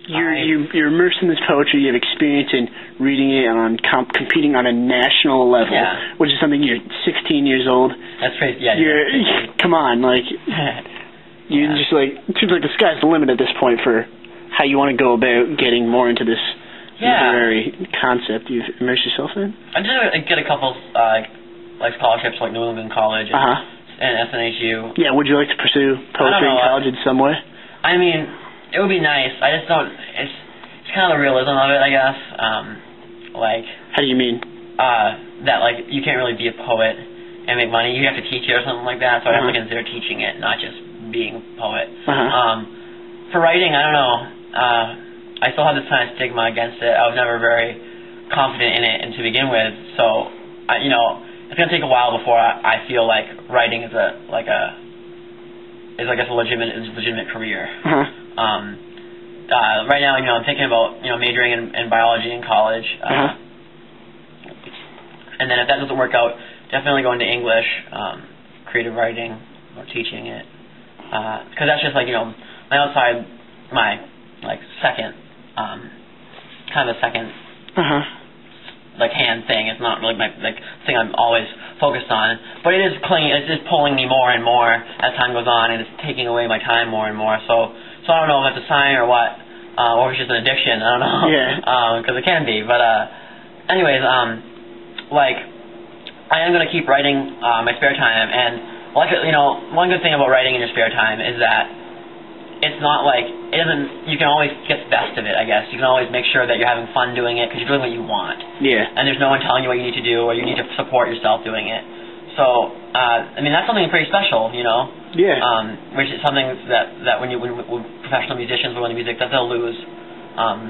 You're immersed in this poetry. You have experience in reading it and competing on a national level, which is something. You're 16 years old. That's crazy. Yeah. Come on, like you just like it seems like the sky's the limit at this point for how you want to go about getting more into this literary concept you've immersed yourself in. I did get a couple like scholarships, like New England College and SNHU. Yeah. Would you like to pursue poetry in college in some way? I mean, it would be nice. I just don't. It's kind of the realism of it, I guess. Like. How do you mean? That like you can't really be a poet and make money. You have to teach it or something like that. So I have to consider teaching it, not just being a poet. For writing, I don't know. I still have this kind of stigma against it. I was never very confident in it, and to begin with, so it's gonna take a while before I feel like writing is a legitimate career. Right now, I'm thinking about majoring in biology in college, and then if that doesn't work out, definitely going to English, creative writing, or teaching it, because that's just my second, kind of a second hand thing. It's not really my thing I'm always focused on, but it's just pulling me more and more as time goes on, and it's taking away my time more and more. So I don't know if it's a sign or what, or if it's just an addiction. I don't know. Because it can be. But anyways, I am gonna keep writing my spare time, and one good thing about writing in your spare time is that it's not like it doesn't. You can always get the best of it, I guess. You can always make sure that you're having fun doing it because you're doing what you want. Yeah. And there's no one telling you what you need to do, or you need to support yourself doing it. So, that's something pretty special, Yeah. Which is something that when professional musicians learn the music that they'll lose. Or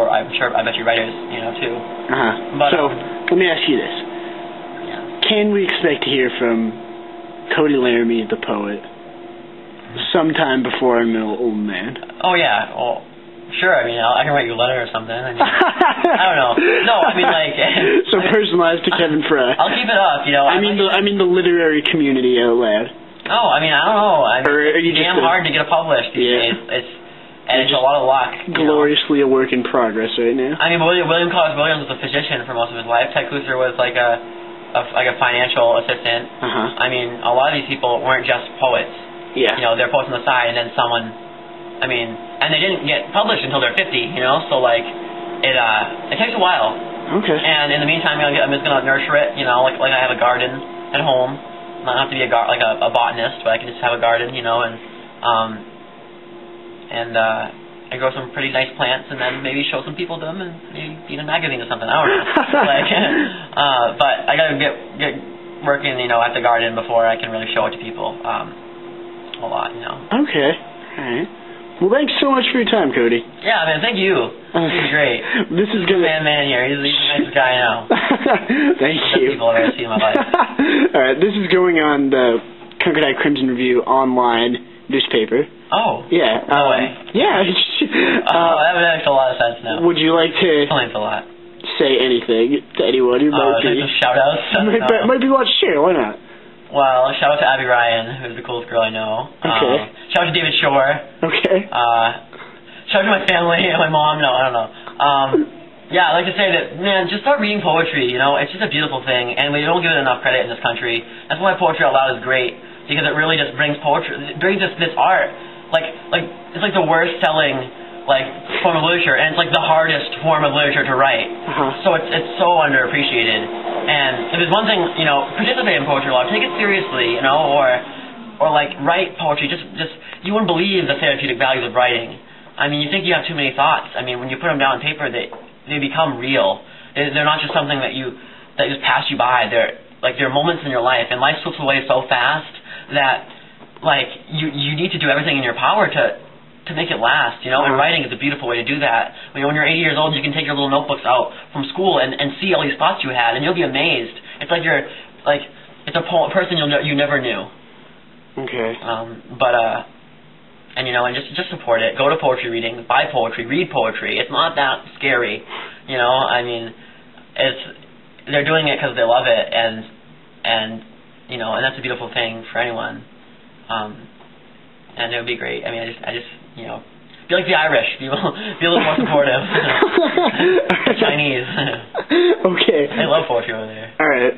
I bet you writers, too. But, so let me ask you this: can we expect to hear from Cote Laramie, the poet, sometime before I'm an old man? Oh yeah, well, sure. I can write you a letter or something. I don't know. No, so personalized to Kevin Fry. I'll keep it up. I mean the literary community out loud. Oh, I don't know. It's damn hard to get it published these days. It's a lot of luck. Gloriously a work in progress right now. William Carlos Williams was a physician for most of his life. Ted Klusser was like a financial assistant. A lot of these people weren't just poets. Yeah. They're poets on the side, and then someone, and they didn't get published until they're 50, so it takes a while. Okay. And in the meantime, I'm just gonna nurture it, like I have a garden at home. Not have to be a botanist, but I can just have a garden, and I grow some pretty nice plants, and then maybe show some people them, and maybe be in a magazine or something. I don't know. But I gotta get working, at the garden before I can really show it to people. A lot, Okay. All right. Well, thanks so much for your time, Cote. Yeah, man. Thank you. This is great. This is good. Man here. He's the nicest guy I know. Thank you. People I've ever seen in my life. All right. This is going on the Concord Crimson Review online newspaper. Oh. Yeah. No way. Yeah. That makes a lot of sense now. Would you like to? That makes a lot. Say anything to anyone who might be? Some shout outs. Might be watching. Sure. Why not? Well, shout out to Abby Ryan, who's the coolest girl I know. Okay. Shout out to David Shore. Okay. Shout out to my family and my mom. No, I don't know. I'd like to say that, man, just start reading poetry, It's just a beautiful thing, and we don't give it enough credit in this country. That's why Poetry Out Loud is great, because it really just brings this art. It's like the worst selling, form of literature, and it's like the hardest form of literature to write. So it's so underappreciated. And if there's one thing, participate in Poetry Out Loud, take it seriously, or write poetry. Just you wouldn't believe the therapeutic values of writing. You think you have too many thoughts. When you put them down on paper, they become real. They're not just something that just pass you by. They're moments in your life, and life slips away so fast that you need to do everything in your power to make it last, and writing is a beautiful way to do that. When you're 80 years old, you can take your little notebooks out from school and see all these thoughts you had, and you'll be amazed. It's like it's a person you never knew. Okay. And just support it. Go to poetry readings, buy poetry, read poetry. It's not that scary, they're doing it because they love it, and that's a beautiful thing for anyone. And it would be great. I just be like the Irish. Be a little more supportive. The Chinese. Okay. They love poetry over there. All right.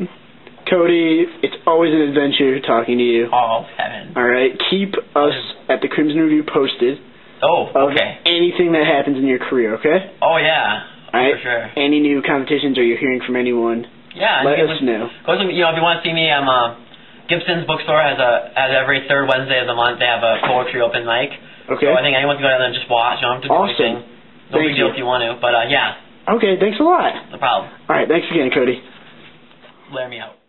Cody, it's always an adventure talking to you. Oh, heaven. All right. Keep us at the Crimson Review posted. Oh, of okay. anything that happens in your career, okay? Oh, yeah. All right. For sure. Any new competitions or you're hearing from anyone, let us know. If you want to see me, Gibson's Bookstore has every third Wednesday of the month, they have a poetry open mic. Okay. So I think anyone can go down there and just watch. You don't have to do anything. No big deal if you want to, but yeah. Okay, thanks a lot. No problem. All right, thanks again, Cody. Blare me out.